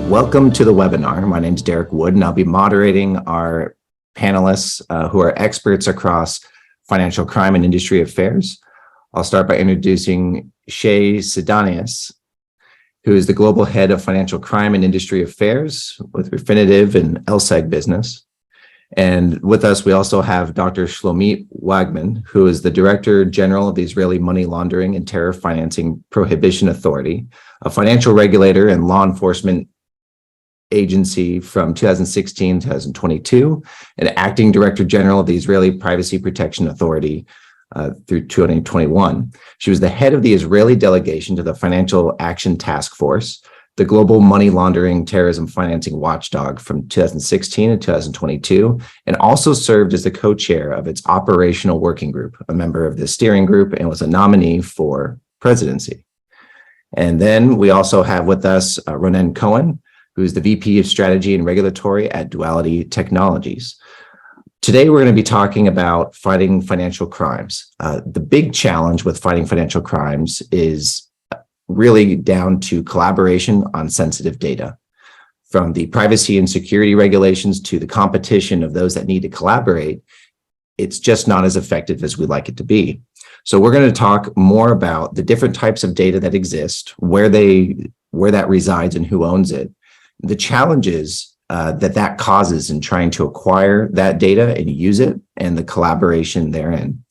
Welcome to the webinar. My name is Derek Wood, and I'll be moderating our panelists who are experts across financial crime and industry affairs. I'll start by introducing Shay Sidanius, who is the Global Head of Financial Crime and Industry Affairs with Refinitiv and LSEG Business. And with us, we also have Dr. Shlomit Wagman, who is the Director General of the Israeli Money Laundering and Terror Financing Prohibition Authority, a financial regulator and law enforcement agency from 2016 to 2022, and acting Director General of the Israeli Privacy Protection Authority through 2021. She was the head of the Israeli delegation to the Financial Action Task Force, the Global Money Laundering Terrorism Financing Watchdog from 2016 to 2022, and also served as the co-chair of its operational working group, a member of the steering group, and was a nominee for presidency. And then we also have with us Ronen Cohen, who is the VP of Strategy and Regulatory at Duality Technologies. Today, we're going to be talking about fighting financial crimes. The big challenge with fighting financial crimes is really down to collaboration on sensitive data. From the privacy and security regulations to the competition of those that need to collaborate, it's just not as effective as we'd like it to be. So we're going to talk more about the different types of data that exist, where that resides and who owns it, the challenges that causes in trying to acquire that data and use it, and the collaboration therein.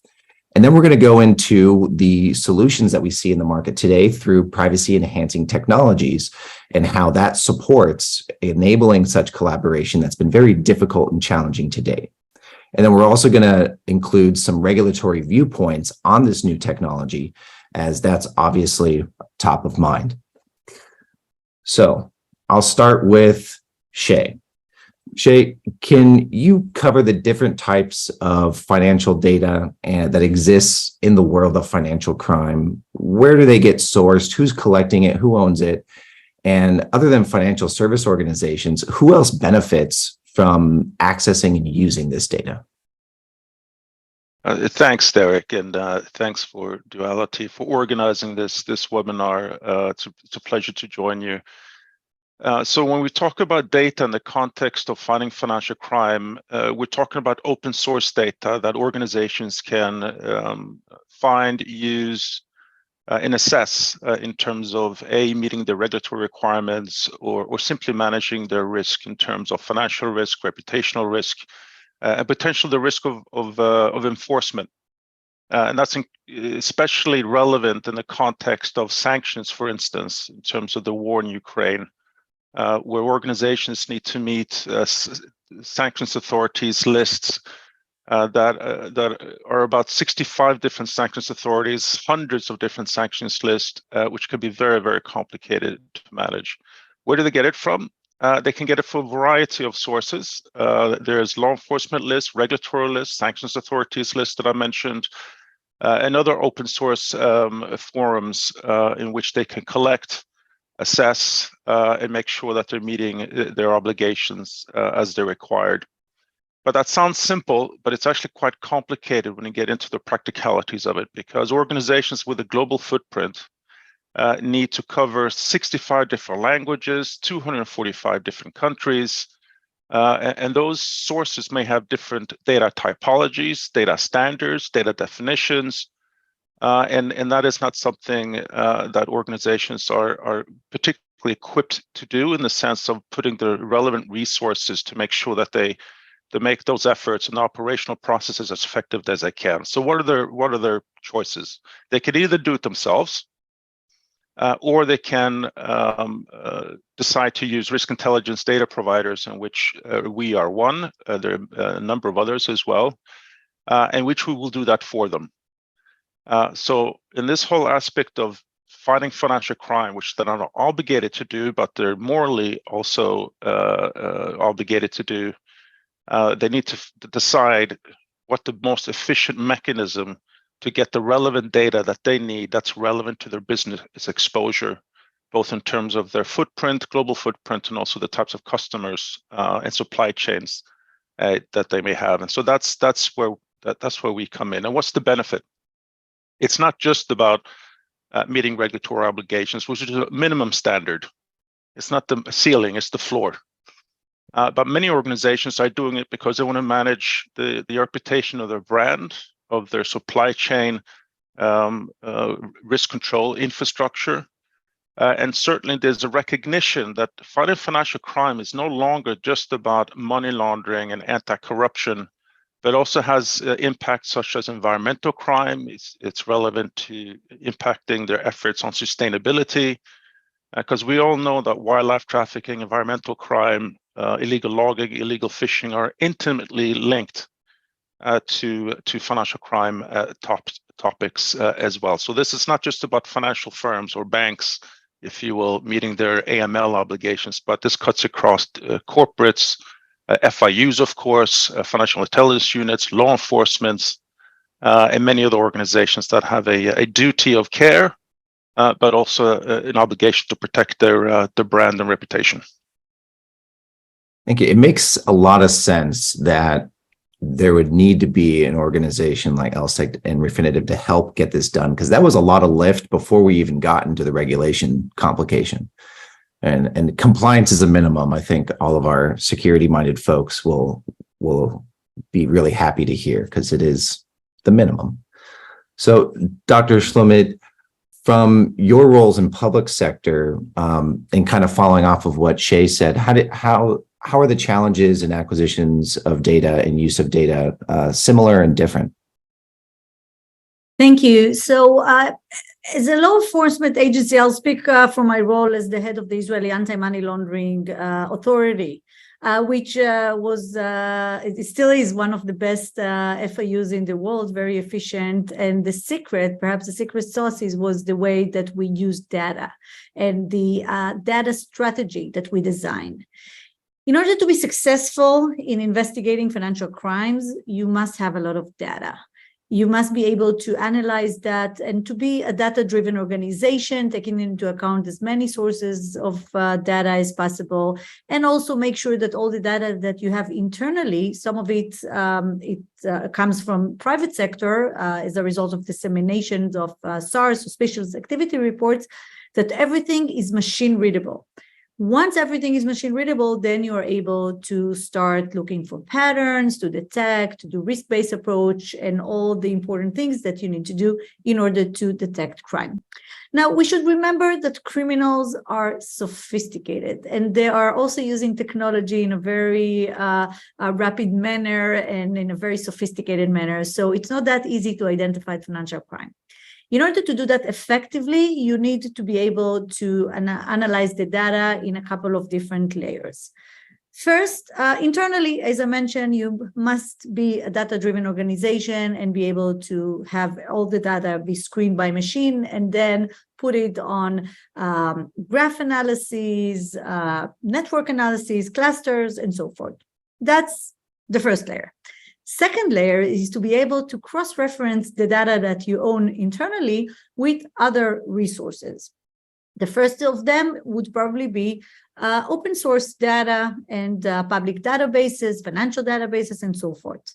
And then we're going to go into the solutions that we see in the market today through privacy enhancing technologies and how that supports enabling such collaboration that's been very difficult and challenging to date. And then we're also going to include some regulatory viewpoints on this new technology, as that's obviously top of mind. So I'll start with Shay. Shay, can you cover the different types of financial data that exists in the world of financial crime? Where do they get sourced? Who's collecting it? Who owns it? And other than financial service organizations, who else benefits from accessing and using this data? Thanks, Derek, and thanks for Duality for organizing this webinar. It's a pleasure to join you. So when we talk about data in the context of fighting financial crime, we're talking about open source data that organizations can find, use, and assess in terms of meeting the regulatory requirements or simply managing their risk in terms of financial risk, reputational risk, and potentially the risk of enforcement. And that's especially relevant in the context of sanctions, for instance, in terms of the war in Ukraine. Where organizations need to meet sanctions authorities lists that are about 65 different sanctions authorities, hundreds of different sanctions lists, which can be very, very complicated to manage. Where do they get it from? They can get it from a variety of sources. There's law enforcement lists, regulatory lists, sanctions authorities lists that I mentioned, and other open source forums in which they can collect, assess, and make sure that they're meeting their obligations as they're required. But that sounds simple, but it's actually quite complicated when you get into the practicalities of it, because organizations with a global footprint need to cover 65 different languages, 245 different countries, and those sources may have different data typologies, data standards, data definitions, and that is not something that organizations are particularly equipped to do, in the sense of putting the relevant resources to make sure that they make those efforts and operational processes as effective as they can. So what are their choices? They could either do it themselves, or they can decide to use risk intelligence data providers, in which we are one. There are a number of others as well, in which we will do that for them. So in this whole aspect of fighting financial crime, which they're not obligated to do, but they're morally also obligated to do, they need to decide what the most efficient mechanism to get the relevant data that they need that's relevant to their business exposure, both in terms of their footprint, global footprint, and also the types of customers and supply chains that they may have. And so that's where we come in. And what's the benefit? It's not just about meeting regulatory obligations, which is a minimum standard. It's not the ceiling, it's the floor. But many organizations are doing it because they want to manage the reputation of their brand, of their supply chain, risk control infrastructure. And certainly there's a recognition that fighting financial crime is no longer just about money laundering and anti-corruption, but also has impacts such as environmental crime. It's relevant to impacting their efforts on sustainability, because we all know that wildlife trafficking, environmental crime, illegal logging, illegal fishing are intimately linked to financial crime topics as well. So this is not just about financial firms or banks, if you will, meeting their AML obligations, but this cuts across corporates, FIUs, of course, financial intelligence units, law enforcement, and many other organizations that have a duty of care, but also an obligation to protect their brand and reputation. Thank you. It makes a lot of sense that there would need to be an organization like LSEG and Refinitiv to help get this done, because that was a lot of lift before we even got into the regulation complication. And compliance is a minimum. I think all of our security-minded folks will be really happy to hear, because it is the minimum. So, Dr. Schlumit, from your roles in public sector, and kind of following off of what Shay said, how are the challenges and acquisitions of data and use of data similar and different? Thank you. So as a law enforcement agency, I'll speak from my role as the head of the Israeli Anti-Money Laundering Authority, which it still is one of the best FIUs in the world, very efficient. And perhaps the secret sauce was the way that we use data and the data strategy that we designed. In order to be successful in investigating financial crimes, you must have a lot of data. You must be able to analyze that, and to be a data-driven organization, taking into account as many sources of data as possible, and also make sure that all the data that you have internally, some of it comes from private sector as a result of disseminations of SARS, suspicious activity reports, that everything is machine readable. Once everything is machine readable, then you are able to start looking for patterns, to detect, to do risk-based approach, and all the important things that you need to do in order to detect crime. Now, we should remember that criminals are sophisticated, and they are also using technology in a very rapid manner and in a very sophisticated manner. So it's not that easy to identify financial crime. In order to do that effectively, you need to be able to analyze the data in a couple of different layers. First, internally, as I mentioned, you must be a data-driven organization and be able to have all the data be screened by machine and then put it on graph analyses, network analyses, clusters, and so forth. That's the first layer. Second layer is to be able to cross-reference the data that you own internally with other resources. The first of them would probably be open source data and public databases, financial databases, and so forth.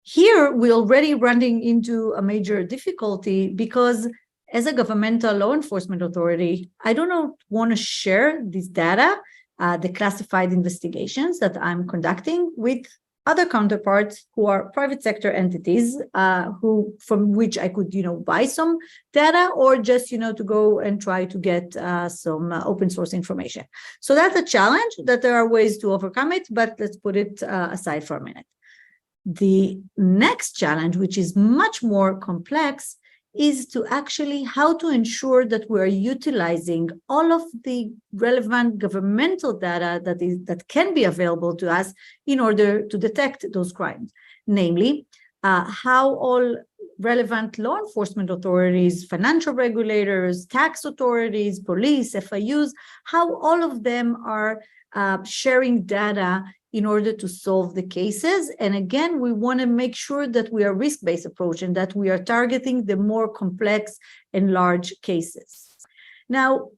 Here, we're already running into a major difficulty because as a governmental law enforcement authority, I do not want to share this data, the classified investigations that I'm conducting, with other counterparts who are private sector entities, from which I could, buy some data, or just, to go and try to get some open source information. So that's a challenge that there are ways to overcome it, but let's put it aside for a minute. The next challenge, which is much more complex, is to actually how to ensure that we're utilizing all of the relevant governmental data that can be available to us in order to detect those crimes. Namely, how all relevant law enforcement authorities, financial regulators, tax authorities, police, FIUs, how all of them are sharing data in order to solve the cases. And again, we want to make sure that we are risk-based approach and that we are targeting the more complex and large cases. Now,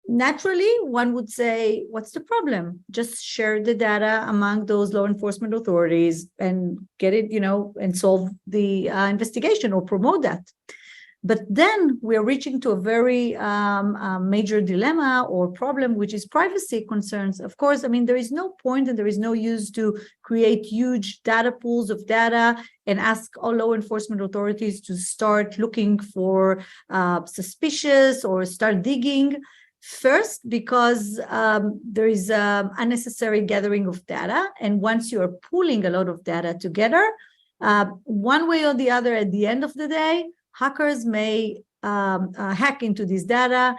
naturally, one would say, what's the problem? Just share the data among those law enforcement authorities and get it, and solve the investigation or promote that. But then we're reaching to a very major dilemma or problem, which is privacy concerns. Of course, I mean, there is no point and there is no use to create huge data pools of data and ask all law enforcement authorities to start looking for suspicious or start digging. First, because there is unnecessary gathering of data. And once you are pooling a lot of data together, one way or the other, at the end of the day, hackers may hack into this data,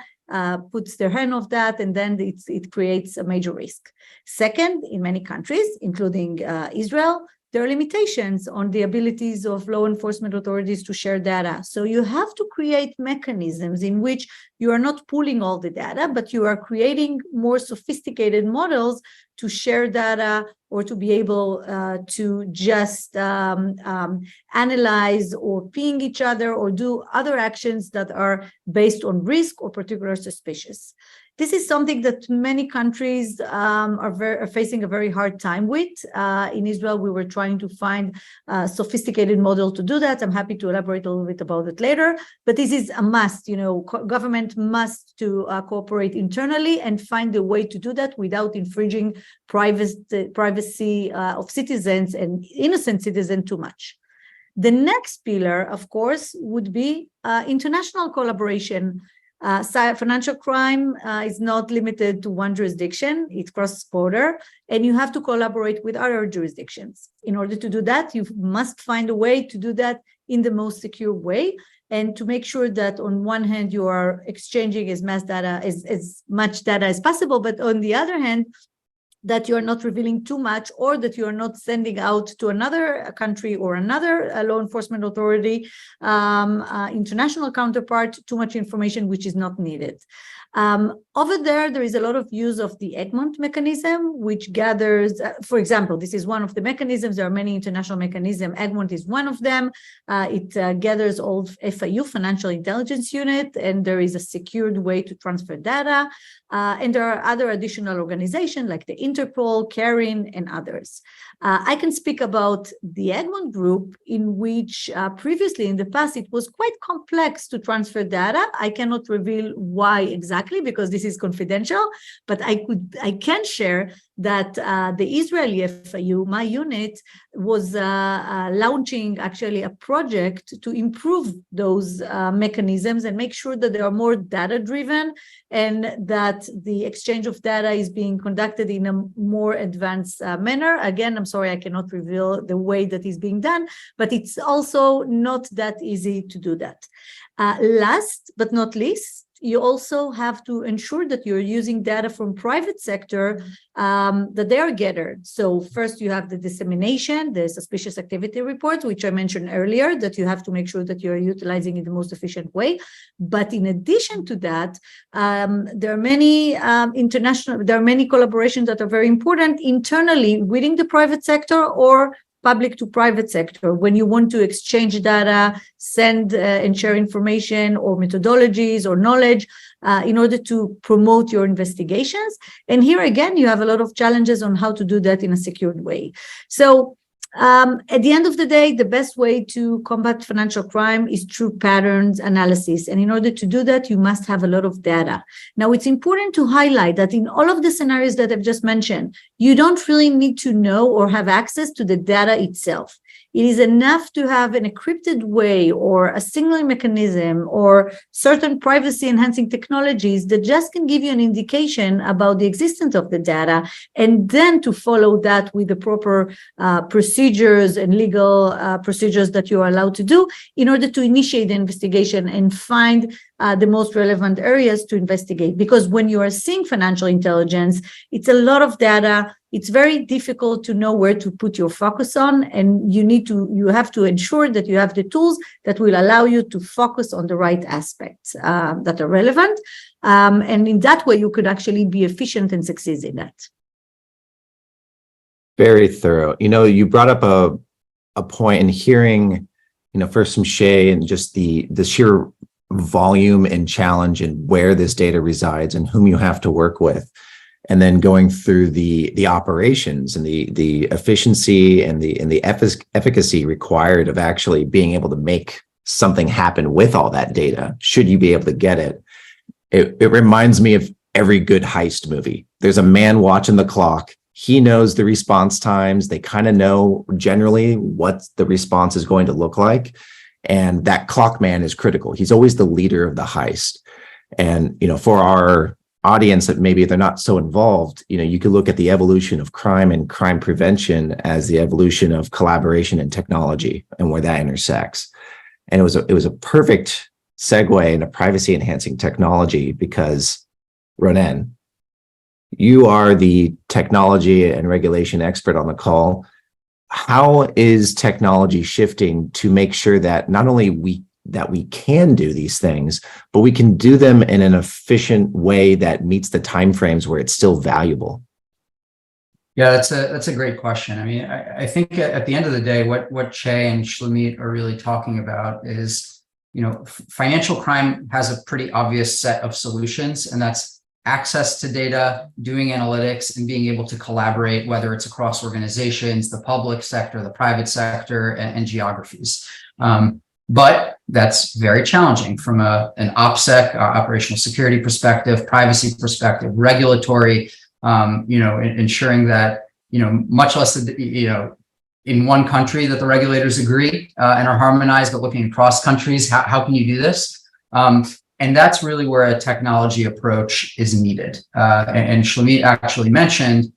puts their hand off that, and then it creates a major risk. Second, in many countries, including Israel, there are limitations on the abilities of law enforcement authorities to share data. So you have to create mechanisms in which you are not pooling all the data, but you are creating more sophisticated models to share data or to be able to just analyze or ping each other or do other actions that are based on risk or particular suspicious. This is something that many countries are facing a very hard time with. In Israel, we were trying to find a sophisticated model to do that. I'm happy to elaborate a little bit about it later, but this is a must. Government must to cooperate internally and find a way to do that without infringing privacy of citizens and innocent citizens too much. The next pillar, of course, would be international collaboration. Financial crime is not limited to one jurisdiction, it's cross-border, and you have to collaborate with other jurisdictions. In order to do that, you must find a way to do that in the most secure way, and to make sure that on one hand, you are exchanging as much data as possible, but on the other hand, that you are not revealing too much, or that you are not sending out to another country or another law enforcement authority, international counterpart, too much information which is not needed. Over there is a lot of use of the Egmont mechanism, which gathers, for example, this is one of the mechanisms. There are many international mechanisms. Egmont is one of them. It gathers all FIU, Financial Intelligence Unit, and there is a secured way to transfer data. And there are other additional organizations like the Interpol, CARIN, and others. I can speak about the Egmont group, in which previously in the past, it was quite complex to transfer data. I cannot reveal why exactly, because this is confidential, but I can share that the Israeli FIU, my unit, was launching actually a project to improve those mechanisms and make sure that they are more data-driven and that the exchange of data is being conducted in a more advanced manner. Again, I'm sorry, I cannot reveal the way that is being done, but it's also not that easy to do that. Last but not least, you also have to ensure that you're using data from private sector that they are gathered. So first you have the dissemination, the suspicious activity report, which I mentioned earlier, that you have to make sure that you're utilizing in the most efficient way. But in addition to that, there are many collaborations that are very important internally within the private sector or public to private sector, when you want to exchange data, send and share information or methodologies or knowledge in order to promote your investigations. And here again, you have a lot of challenges on how to do that in a secured way. So at the end of the day, the best way to combat financial crime is through patterns analysis. And in order to do that, you must have a lot of data. Now, it's important to highlight that in all of the scenarios that I've just mentioned, you don't really need to know or have access to the data itself. It is enough to have an encrypted way or a signaling mechanism or certain privacy enhancing technologies that just can give you an indication about the existence of the data, and then to follow that with the proper procedures and legal procedures that you are allowed to do in order to initiate the investigation and find the most relevant areas to investigate. Because when you are seeing financial intelligence, it's a lot of data. It's very difficult to know where to put your focus on, and you have to ensure that you have the tools that will allow you to focus on the right aspects that are relevant. And in that way, you could actually be efficient and succeed in that. Very thorough. You brought up a point in hearing, first from Shay and just the sheer volume and challenge and where this data resides and whom you have to work with. And then going through the operations and the efficiency and the efficacy required of actually being able to make something happen with all that data, should you be able to get it. It reminds me of every good heist movie. There's a man watching the clock. He knows the response times. They kind of know generally what the response is going to look like. And that clock man is critical. He's always the leader of the heist. And, for our audience that maybe they're not so involved, you could look at the evolution of crime and crime prevention as the evolution of collaboration and technology and where that intersects. And it was a perfect segue into privacy enhancing technology, because Ronen, you are the technology and regulation expert on the call. How is technology shifting to make sure that not only we can do these things, but we can do them in an efficient way that meets the timeframes where it's still valuable? Yeah, that's a great question. I mean, I think at the end of the day, what Che and Shlomit are really talking about is, financial crime has a pretty obvious set of solutions, and that's access to data, doing analytics, and being able to collaborate, whether it's across organizations, the public sector, the private sector, and geographies. But that's very challenging from an OPSEC, operational security perspective, privacy perspective, regulatory, ensuring that, much less, in one country that the regulators agree and are harmonized, but looking across countries, how can you do this? And that's really where a technology approach is needed. And Shlomit actually mentioned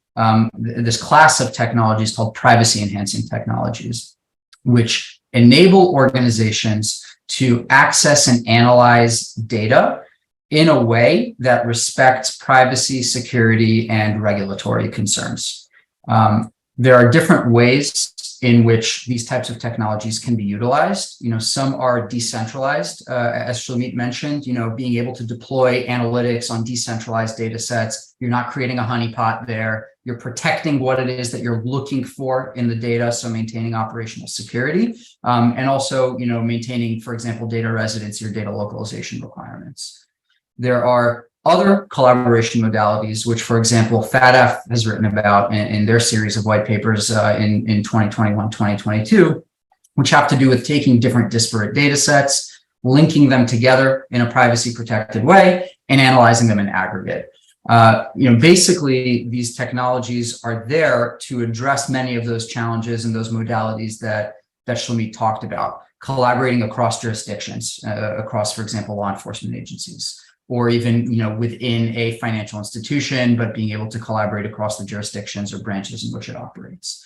this class of technologies called privacy enhancing technologies, which enable organizations to access and analyze data in a way that respects privacy, security, and regulatory concerns. There are different ways in which these types of technologies can be utilized. Some are decentralized, as Shlomit mentioned, being able to deploy analytics on decentralized data sets. You're not creating a honeypot there. You're protecting what it is that you're looking for in the data, so maintaining operational security, and also, maintaining, for example, data residency or data localization requirements. There are other collaboration modalities, which, for example, FATF has written about in their series of white papers in 2021, 2022, which have to do with taking different disparate data sets, linking them together in a privacy protected way, and analyzing them in aggregate. Basically, these technologies are there to address many of those challenges and those modalities that Shlomit talked about, collaborating across jurisdictions, across, for example, law enforcement agencies, or even, within a financial institution, but being able to collaborate across the jurisdictions or branches in which it operates.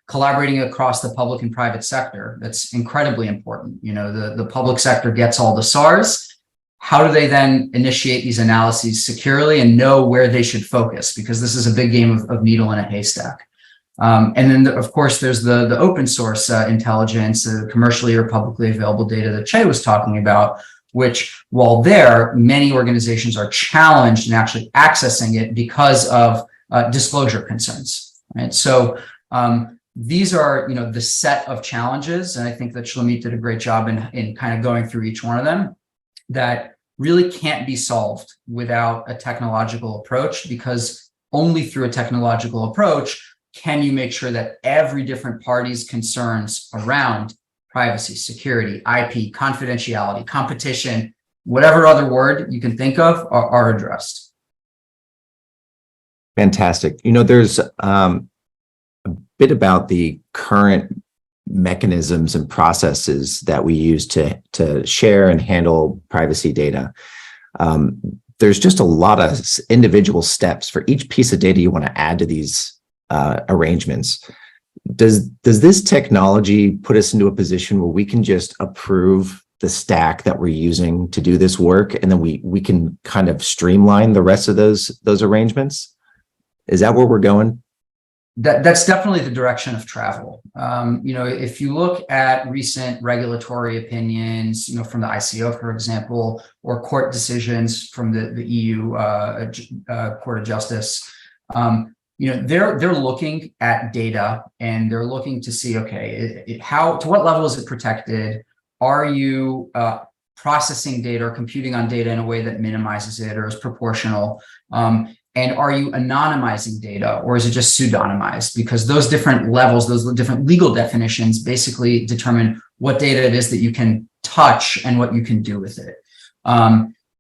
Collaborating across the public and private sector, that's incredibly important. The public sector gets all the SARs. How do they then initiate these analyses securely and know where they should focus? Because this is a big game of needle in a haystack. And then, of course, there's the open source intelligence, commercially or publicly available data that Che was talking about, which, while there, many organizations are challenged in actually accessing it because of disclosure concerns. Right? So these are, the set of challenges, and I think that Shlomit did a great job in kind of going through each one of them, that really can't be solved without a technological approach, because only through a technological approach can you make sure that every different party's concerns around privacy, security, IP, confidentiality, competition, whatever other word you can think of are addressed. Fantastic. There's a bit about the current mechanisms and processes that we use to share and handle privacy data. There's just a lot of individual steps for each piece of data you want to add to these arrangements. Does this technology put us into a position where we can just approve the stack that we're using to do this work, and then we can kind of streamline the rest of those arrangements? Is that where we're going? That's definitely the direction of travel. If you look at recent regulatory opinions, from the ICO, for example, or court decisions from the EU Court of Justice, they're looking at data, and they're looking to see, okay, to what level is it protected? Are you processing data or computing on data in a way that minimizes it or is proportional? And are you anonymizing data, or is it just pseudonymized? Because those different levels, those different legal definitions basically determine what data it is that you can touch and what you can do with it.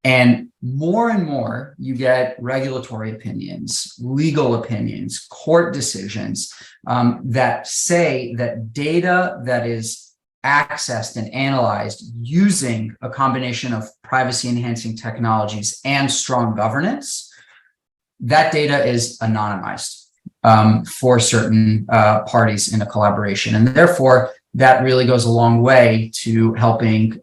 And more you get regulatory opinions, legal opinions, court decisions that say that data that is accessed and analyzed using a combination of privacy enhancing technologies and strong governance, that data is anonymized for certain parties in a collaboration. And therefore, that really goes a long way to helping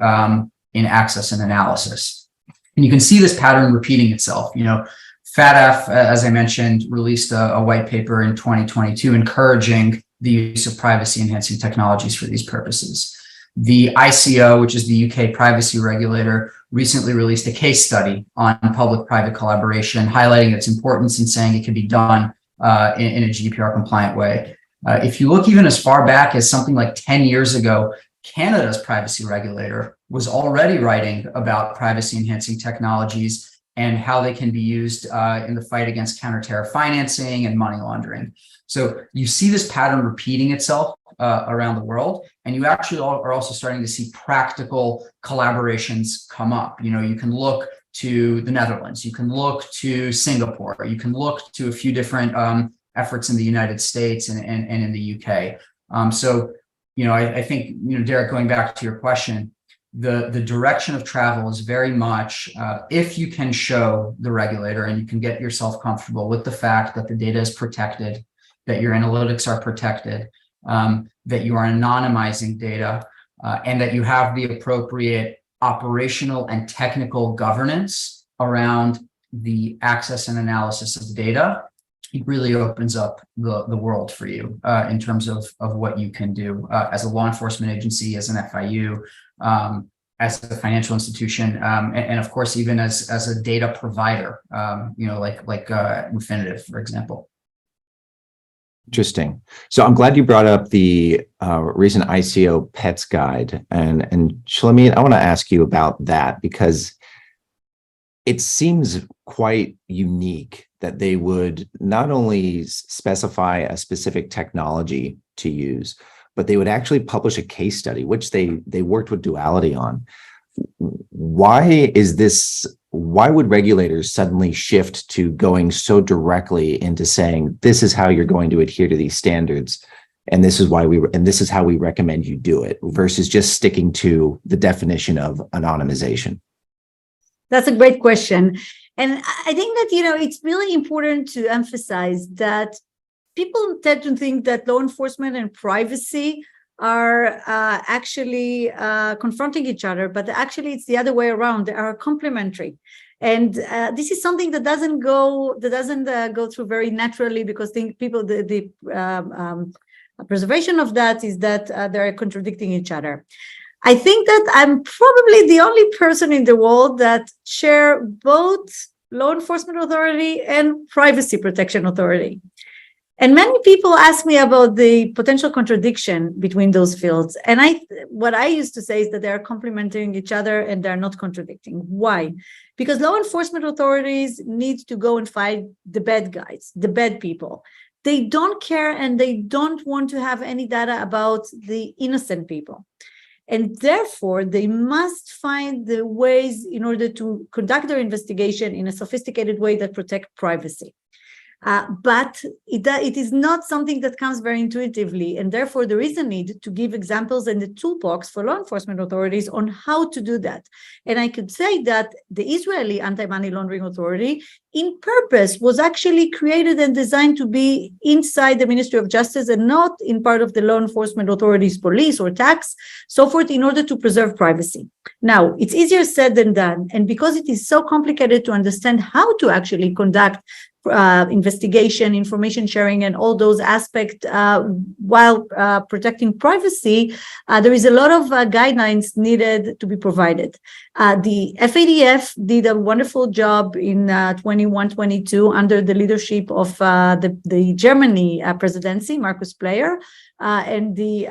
in access and analysis. And you can see this pattern repeating itself. FATF, as I mentioned, released a white paper in 2022 encouraging the use of privacy enhancing technologies for these purposes. The ICO, which is the UK privacy regulator, recently released a case study on public-private collaboration, highlighting its importance and saying it can be done in a GDPR compliant way. If you look even as far back as something like 10 years ago, Canada's privacy regulator was already writing about privacy enhancing technologies and how they can be used in the fight against counter-terror financing and money laundering. So you see this pattern repeating itself around the world, and you actually are also starting to see practical collaborations come up. You can look to the Netherlands, you can look to Singapore, you can look to a few different efforts in the United States and in the UK. I think, Derek, going back to your question, the direction of travel is very much if you can show the regulator and you can get yourself comfortable with the fact that the data is protected, that your analytics are protected, that you are anonymizing data, and that you have the appropriate operational and technical governance around the access and analysis of data, it really opens up the world for you in terms of what you can do as a law enforcement agency, as an FIU, as a financial institution, and of course, even as a data provider, like Refinitiv, for example. Interesting. So I'm glad you brought up the recent ICO PETS guide. And Shulamit, I want to ask you about that because it seems quite unique that they would not only specify a specific technology to use, but they would actually publish a case study, which they worked with Duality on. Why would regulators suddenly shift to going so directly into saying, this is how you're going to adhere to these standards, and this is how we recommend you do it, versus just sticking to the definition of anonymization? That's a great question. And I think that, it's really important to emphasize that people tend to think that law enforcement and privacy are actually confronting each other, but actually it's the other way around. They are complementary. And this is something that doesn't go through very naturally, because the preservation of that is that they're contradicting each other. I think that I'm probably the only person in the world that share both law enforcement authority and privacy protection authority. And many people ask me about the potential contradiction between those fields. And what I used to say is that they are complementing each other and they're not contradicting. Why? Because law enforcement authorities need to go and fight the bad guys, the bad people. They don't care and they don't want to have any data about the innocent people. And therefore, they must find the ways in order to conduct their investigation in a sophisticated way that protect privacy. But it is not something that comes very intuitively, and therefore there is a need to give examples in the toolbox for law enforcement authorities on how to do that. And I could say that the Israeli Anti-Money Laundering Authority, in purpose, was actually created and designed to be inside the Ministry of Justice and not in part of the law enforcement authorities, police or tax, so forth, in order to preserve privacy. Now, it's easier said than done, and because it is so complicated to understand how to actually conduct investigation, information sharing, and all those aspects while protecting privacy, there is a lot of guidelines needed to be provided. The FATF did a wonderful job in 21-22 under the leadership of the Germany presidency, Markus Player, and the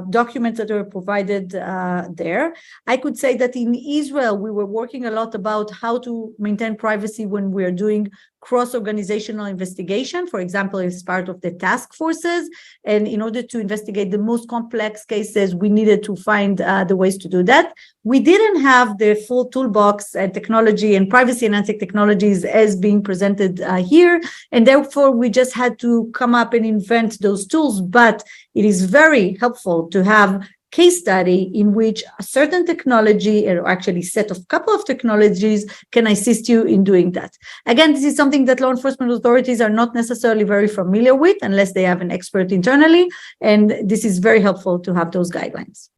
documents that were provided there. I could say that in Israel, we were working a lot about how to maintain privacy when we're doing cross-organizational investigation, for example, as part of the task forces. And in order to investigate the most complex cases, we needed to find the ways to do that. We didn't have the full toolbox and technology and privacy enhancing technologies as being presented here. And therefore, we just had to come up and invent those tools. But it is very helpful to have case study in which a certain technology, or actually set of couple of technologies, can assist you in doing that. Again, this is something that law enforcement authorities are not necessarily very familiar with unless they have an expert internally. And this is very helpful to have those guidelines.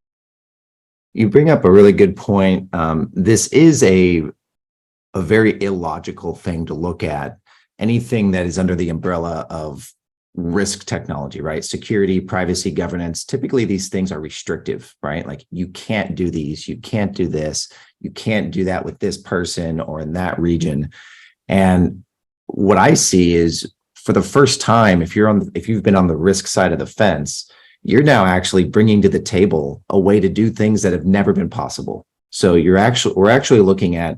You bring up a really good point. This is a very illogical thing to look at. Anything that is under the umbrella of risk technology, right? Security, privacy, governance. Typically, these things are restrictive, right? Like you can't do these, you can't do this, you can't do that with this person or in that region. And what I see is, for the first time, if you've been on the risk side of the fence, you're now actually bringing to the table a way to do things that have never been possible. So we're actually looking at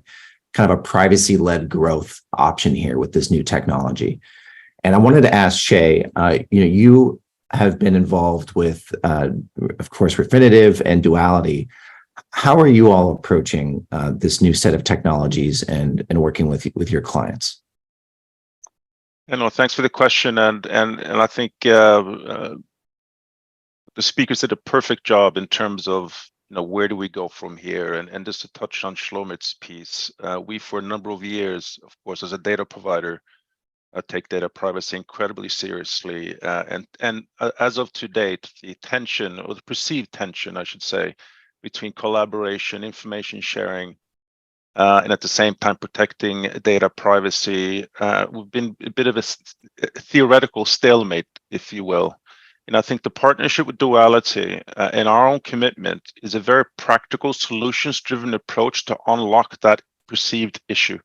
kind of a privacy-led growth option here with this new technology. And I wanted to ask Shay, you have been involved with, of course, Refinitiv and Duality. How are you all approaching this new set of technologies and working with your clients? Thanks for the question. And I think the speakers did a perfect job in terms of, where do we go from here? And just to touch on Shlomit's piece, we, for a number of years, of course, as a data provider, take data privacy incredibly seriously. And as of to date, the tension, or the perceived tension, I should say, between collaboration, information sharing, and at the same time protecting data privacy, we've been a bit of a theoretical stalemate, if you will. And I think the partnership with Duality and our own commitment is a very practical, solutions-driven approach to unlock that perceived issue.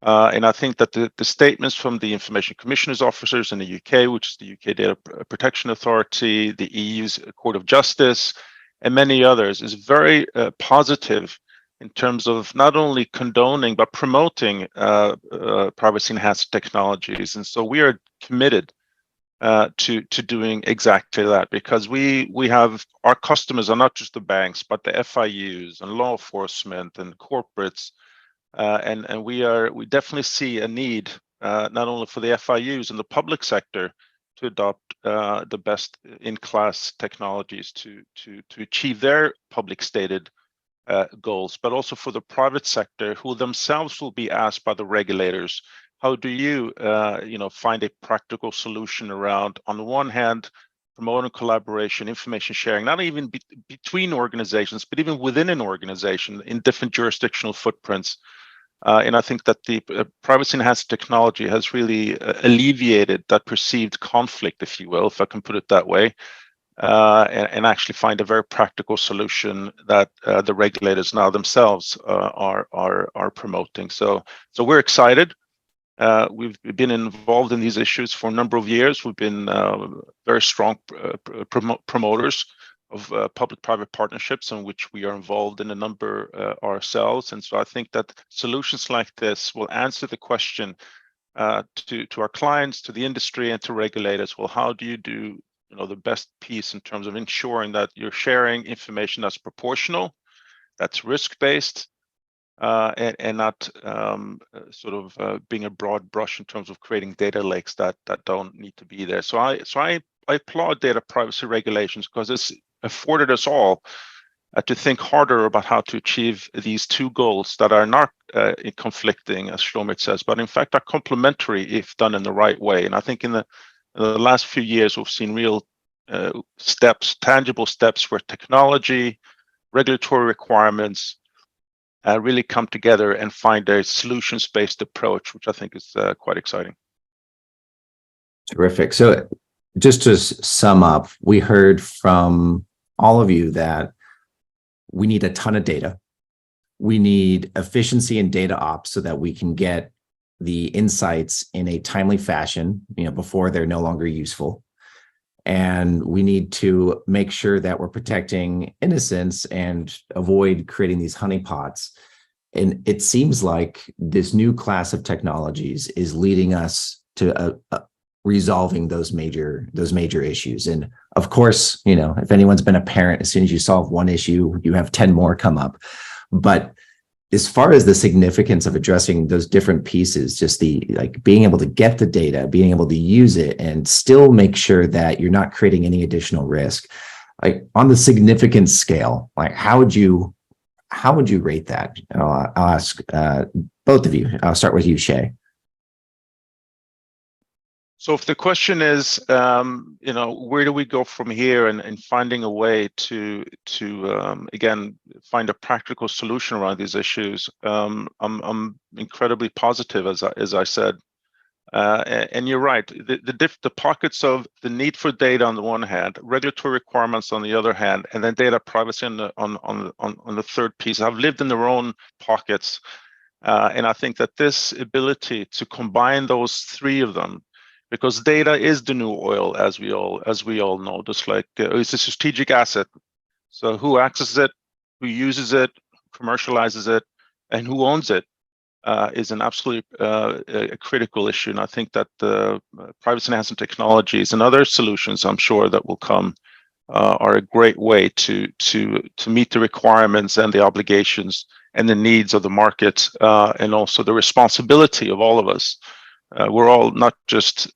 And I think that the statements from the Information Commissioner's officers in the UK, which is the UK Data Protection Authority, the EU's Court of Justice, and many others, is very positive in terms of not only condoning, but promoting privacy-enhanced technologies. And so we are committed to doing exactly that, because we have, our customers are not just the banks, but the FIUs and law enforcement and corporates. And we definitely see a need not only for the FIUs and the public sector to adopt the best in-class technologies to achieve their public stated goals, but also for the private sector, who themselves will be asked by the regulators, how do you find a practical solution around, on the one hand, promoting collaboration, information sharing, not even between organizations, but even within an organization in different jurisdictional footprints. And I think that the privacy-enhanced technology has really alleviated that perceived conflict, if you will, if I can put it that way, and actually find a very practical solution that the regulators now themselves are promoting. So we're excited. We've been involved in these issues for a number of years. We've been very strong promoters of public-private partnerships, in which we are involved in a number ourselves. And so I think that solutions like this will answer the question to our clients, to the industry, and to regulators. Well, how do you do the best piece in terms of ensuring that you're sharing information that's proportional, that's risk-based, and not being a broad brush in terms of creating data lakes that don't need to be there. So I applaud data privacy regulations, because it's afforded us all to think harder about how to achieve these two goals that are not conflicting, as Shlomit says, but in fact are complementary if done in the right way. And I think in the last few years, we've seen real steps, tangible steps, where technology, regulatory requirements really come together and find a solutions-based approach, which I think is quite exciting. Terrific. So just to sum up, we heard from all of you that we need a ton of data. We need efficiency in data ops so that we can get the insights in a timely fashion, before they're no longer useful. And we need to make sure that we're protecting innocence and avoid creating these honeypots. And it seems like this new class of technologies is leading us to resolving those major issues. And of course, if anyone's been a parent, as soon as you solve one issue, you have 10 more come up. But as far as the significance of addressing those different pieces, just being able to get the data, being able to use it, and still make sure that you're not creating any additional risk, like on the significance scale, like how would you rate that? I'll ask both of you. I'll start with you, Shay. So if the question is, where do we go from here, and finding a way to again find a practical solution around these issues, I'm incredibly positive, as I said, and you're right. The pockets of the need for data on the one hand, regulatory requirements on the other hand, and then data privacy on the third piece have lived in their own pockets, and I think that this ability to combine those three of them. Because data is the new oil, as we all know. Just like it's a strategic asset. So who accesses it, who uses it, commercializes it, and who owns it is an absolutely a critical issue. And I think that the privacy enhancing technologies and other solutions, I'm sure, that will come are a great way to meet the requirements and the obligations and the needs of the market, and also the responsibility of all of us. We're all not just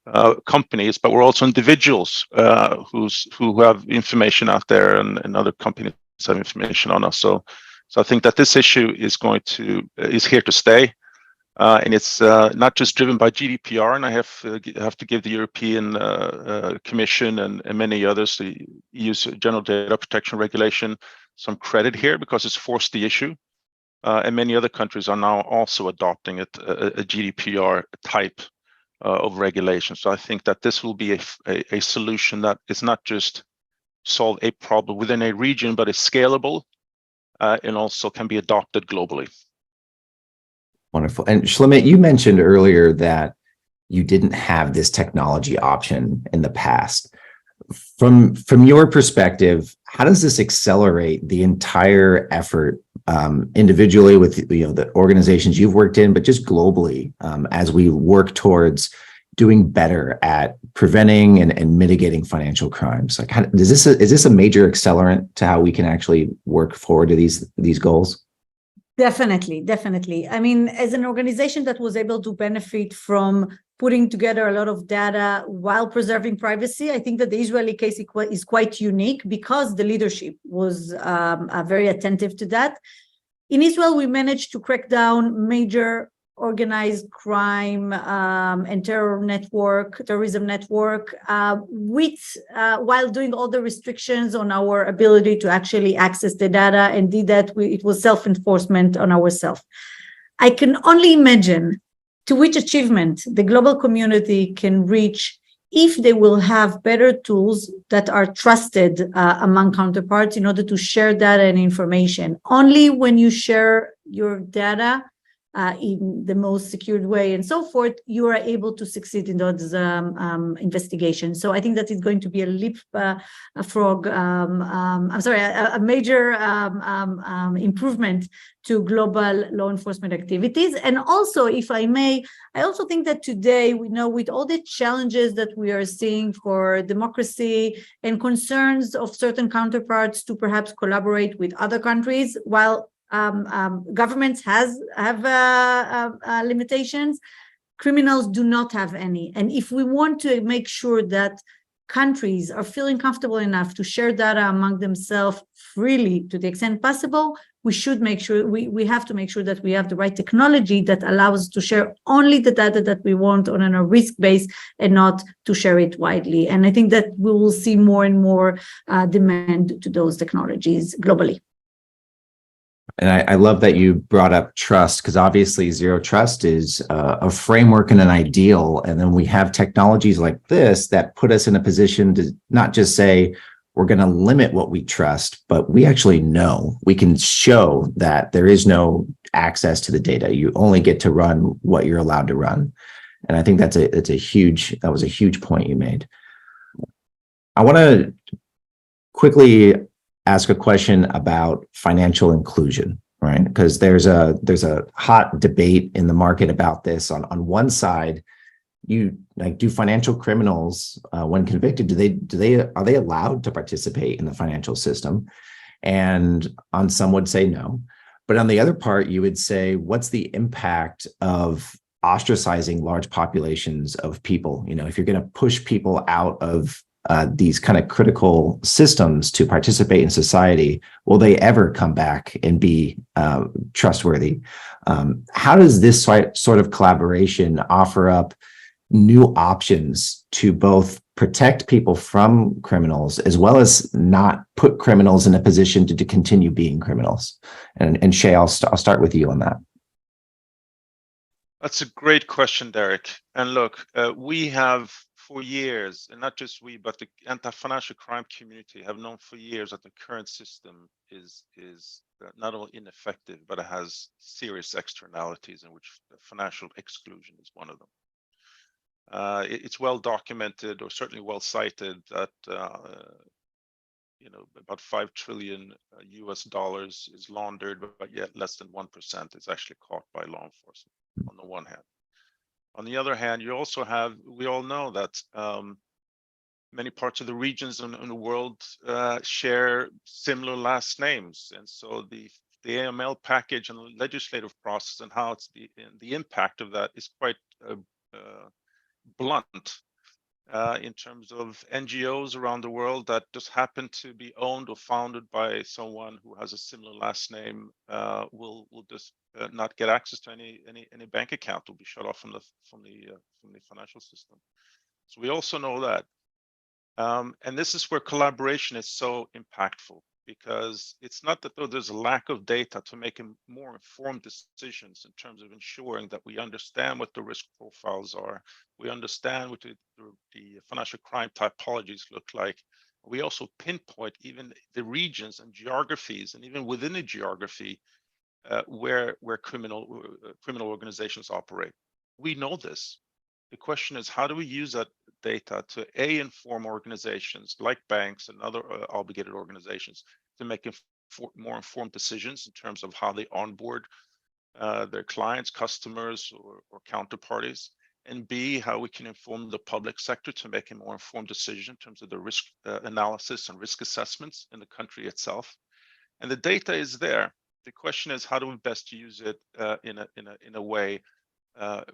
companies, but we're also individuals who have information out there, and other companies have information on us. So I think that this issue is here to stay, and it's not just driven by GDPR. And I have to give the European Commission and many others, the EU's General Data Protection Regulation, some credit here, because it's forced the issue. And many other countries are now also adopting a GDPR type of regulation. So I think that this will be a solution that is not just solve a problem within a region, but is scalable and also can be adopted globally. Wonderful. And Shlomit, you mentioned earlier that you didn't have this technology option in the past. From your perspective, how does this accelerate the entire effort individually with the organizations you've worked in, but just globally as we work towards doing better at preventing and mitigating financial crimes? Like, is this a major accelerant to how we can actually work forward to these goals? Definitely. I mean, as an organization that was able to benefit from putting together a lot of data while preserving privacy, I think that the Israeli case is quite unique because the leadership was very attentive to that. In Israel, we managed to crack down major organized crime and terrorism network, while doing all the restrictions on our ability to actually access the data, and did that. It was self-enforcement on ourselves. I can only imagine to which achievement the global community can reach if they will have better tools that are trusted among counterparts in order to share data and information. Only when you share your data in the most secured way and so forth, you are able to succeed in those investigations. So I think that is going to be a major improvement to global law enforcement activities. And also, if I may, I also think that today, we know with all the challenges that we are seeing for democracy and concerns of certain counterparts to perhaps collaborate with other countries, while governments have limitations, criminals do not have any. And if we want to make sure that countries are feeling comfortable enough to share data among themselves freely to the extent possible, we should make sure we have to make sure that we have the right technology that allows us to share only the data that we want on a risk base and not to share it widely. And I think that we will see more and more demand to those technologies globally. And I love that you brought up trust, because obviously zero trust is a framework and an ideal. And then we have technologies like this that put us in a position to not just say we're going to limit what we trust, but we actually know. We can show that there is no access to the data. You only get to run what you're allowed to run. And I think that was a huge point you made. I want to quickly ask a question about financial inclusion, right? Because there's a hot debate in the market about this. On one side, do financial criminals, when convicted, are they allowed to participate in the financial system? And on some would say no. But on the other part, you would say, what's the impact of ostracizing large populations of people? If you're going to push people out of these kind of critical systems to participate in society, will they ever come back and be trustworthy? How does this sort of collaboration offer up new options to both protect people from criminals as well as not put criminals in a position to continue being criminals? And Shay, I'll start with you on that. That's a great question, Derek. And look, we have for years, and not just we, but the anti-financial crime community have known for years that the current system is not only ineffective, but it has serious externalities, in which financial exclusion is one of them. It's well documented, or certainly well cited, that about $5 trillion US is laundered, but yet less than 1% is actually caught by law enforcement, on the one hand. On the other hand, we all know that many parts of the regions in the world share similar last names. And so the AML package and the legislative process and how the impact of that is quite blunt in terms of NGOs around the world that just happen to be owned or founded by someone who has a similar last name will just not get access to any bank account, will be shut off from the financial system. So we also know that, and this is where collaboration is so impactful, because it's not that there's a lack of data to make more informed decisions in terms of ensuring that we understand what the risk profiles are, we understand what the financial crime typologies look like. We also pinpoint even the regions and geographies, and even within a geography, where criminal organizations operate. We know this. The question is, how do we use that data to inform organizations like banks and other obligated organizations to make more informed decisions in terms of how they onboard their clients, customers, or counterparties, and B, how we can inform the public sector to make a more informed decision in terms of the risk analysis and risk assessments in the country itself. And the data is there. The question is, how do we best use it in a way,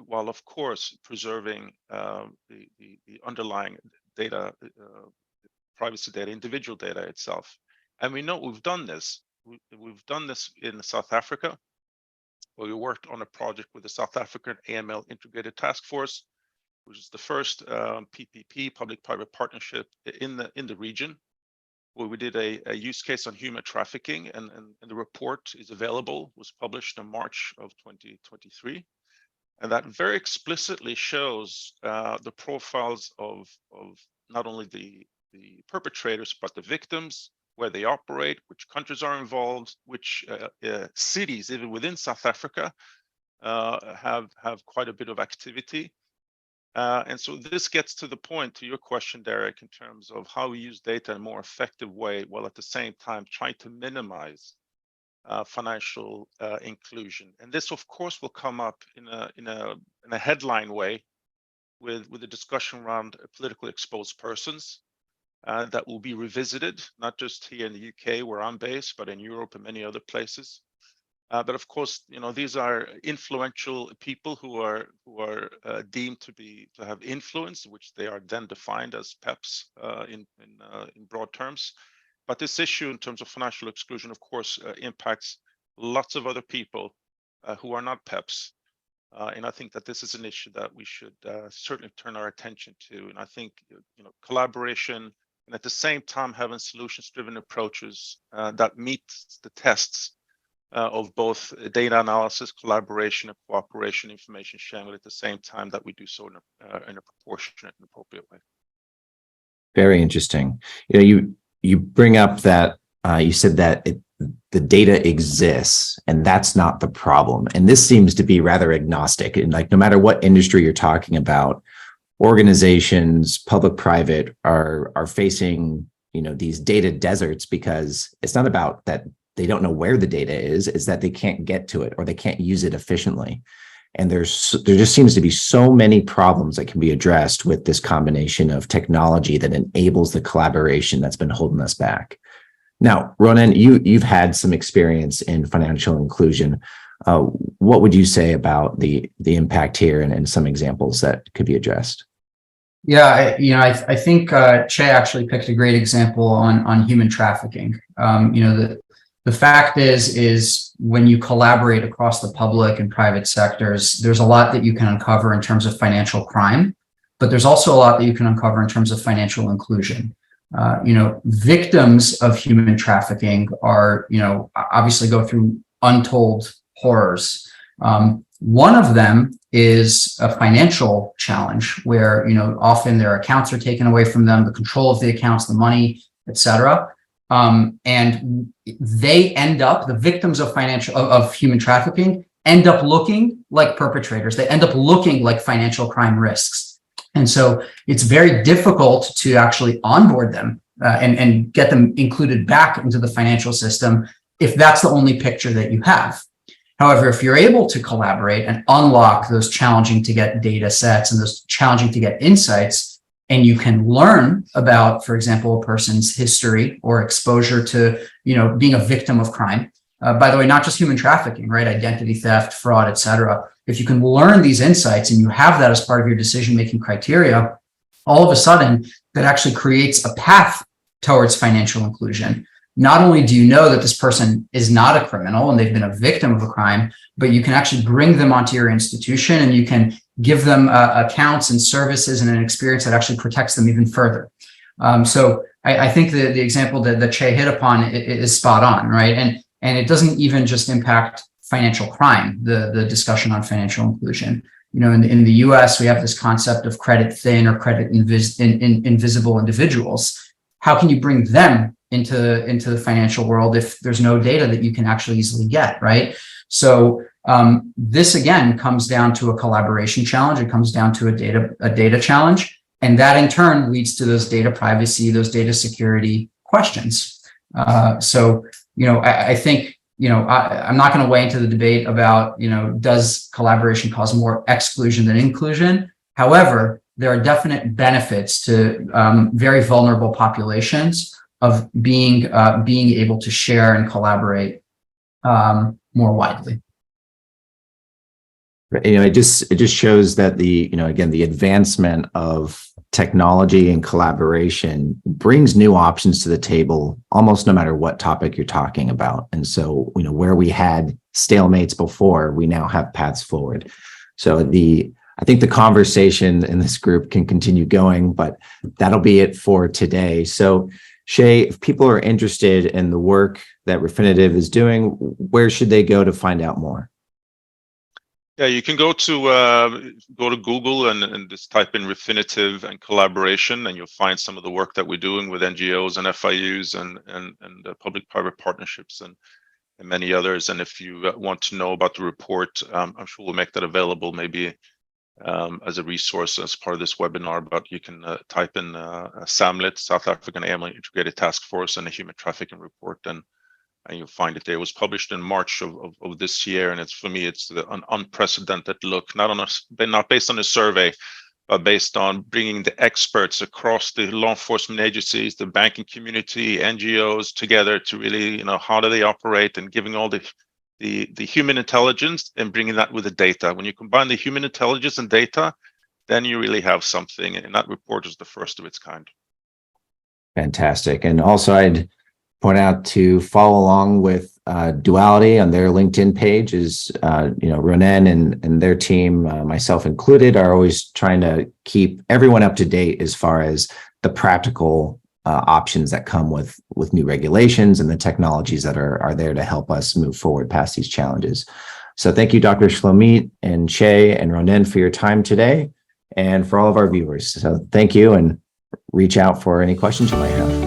while of course preserving the underlying data, privacy data, individual data itself. And we know we've done this. We've done this in South Africa, where we worked on a project with the South African AML Integrated Task Force, which is the first PPP, public-private partnership in the region, where we did a use case on human trafficking, and the report is available, was published in March of 2023. And that very explicitly shows the profiles of not only the perpetrators, but the victims, where they operate, which countries are involved, which cities, even within South Africa, have quite a bit of activity. And so this gets to the point, to your question, Derek, in terms of how we use data in a more effective way, while at the same time trying to minimize financial inclusion. And this, of course, will come up in a headline way with a discussion around politically exposed persons that will be revisited, not just here in the UK where I'm based, but in Europe and many other places. But of course, these are influential people who are deemed to have influence, which they are then defined as PEPs in broad terms. But this issue in terms of financial exclusion, of course, impacts lots of other people who are not PEPs. And I think that this is an issue that we should certainly turn our attention to. And I think collaboration, and at the same time having solutions-driven approaches that meet the tests of both data analysis, collaboration, and cooperation, information sharing, but at the same time that we do so in a proportionate and appropriate way. Very interesting. You bring up that you said that the data exists, and that's not the problem. And this seems to be rather agnostic. And like, no matter what industry you're talking about, organizations, public-private, are facing, these data deserts because it's not about that they don't know where the data is, it's that they can't get to it or they can't use it efficiently. And there just seems to be so many problems that can be addressed with this combination of technology that enables the collaboration that's been holding us back. Now, Ronen, you've had some experience in financial inclusion. What would you say about the impact here and some examples that could be addressed? Yeah, I think Che actually picked a great example on human trafficking. The fact is when you collaborate across the public and private sectors, there's a lot that you can uncover in terms of financial crime, but there's also a lot that you can uncover in terms of financial inclusion. Victims of human trafficking are, obviously go through untold horrors. One of them is a financial challenge where, often their accounts are taken away from them, the control of the accounts, the money, etc. And they end up, the victims of human trafficking end up looking like perpetrators. They end up looking like financial crime risks. And so it's very difficult to actually onboard them and get them included back into the financial system if that's the only picture that you have. However, if you're able to collaborate and unlock those challenging to get data sets and those challenging to get insights, and you can learn about, for example, a person's history or exposure to, being a victim of crime. By the way, not just human trafficking, right? Identity theft, fraud, etc. If you can learn these insights and you have that as part of your decision-making criteria, all of a sudden that actually creates a path towards financial inclusion. Not only do you know that this person is not a criminal and they've been a victim of a crime, but you can actually bring them onto your institution and you can give them accounts and services and an experience that actually protects them even further. So I think the example that Che hit upon is spot on, right? And it doesn't even just impact financial crime, the discussion on financial inclusion. In the US, we have this concept of credit thin or credit invisible individuals. How can you bring them into the financial world if there's no data that you can actually easily get, right? So this again comes down to a collaboration challenge. It comes down to a data challenge, and that in turn leads to those data privacy, those data security questions. I think I'm not going to weigh into the debate about does collaboration cause more exclusion than inclusion. However, there are definite benefits to very vulnerable populations of being able to share and collaborate more widely. It just shows that the advancement of technology and collaboration brings new options to the table almost no matter what topic you're talking about. And so, where we had stalemates before, we now have paths forward. So I think the conversation in this group can continue going, but that'll be it for today. So Che, if people are interested in the work that Refinitiv is doing, where should they go to find out more? Yeah, you can go to Google and just type in Refinitiv and collaboration, and you'll find some of the work that we're doing with NGOs and FIUs and public-private partnerships and many others. And if you want to know about the report, I'm sure we'll make that available maybe as a resource as part of this webinar. But you can type in SAMLIT, South African AML Integrated Task Force, and a human trafficking report, and you'll find it there. It was published in March of this year, and it's an unprecedented look, not based on a survey, but based on bringing the experts across the law enforcement agencies, the banking community, NGOs together to really, how do they operate, and giving all the human intelligence and bringing that with the data. When you combine the human intelligence and data, then you really have something, and that report is the first of its kind. Fantastic. And also I'd point out to follow along with Duality on their LinkedIn page is, Ronen and their team, myself included, are always trying to keep everyone up to date as far as the practical options that come with new regulations and the technologies that are there to help us move forward past these challenges. So thank you, Dr. Shlomit and Che and Ronen, for your time today, and for all of our viewers. So thank you, and reach out for any questions you might have.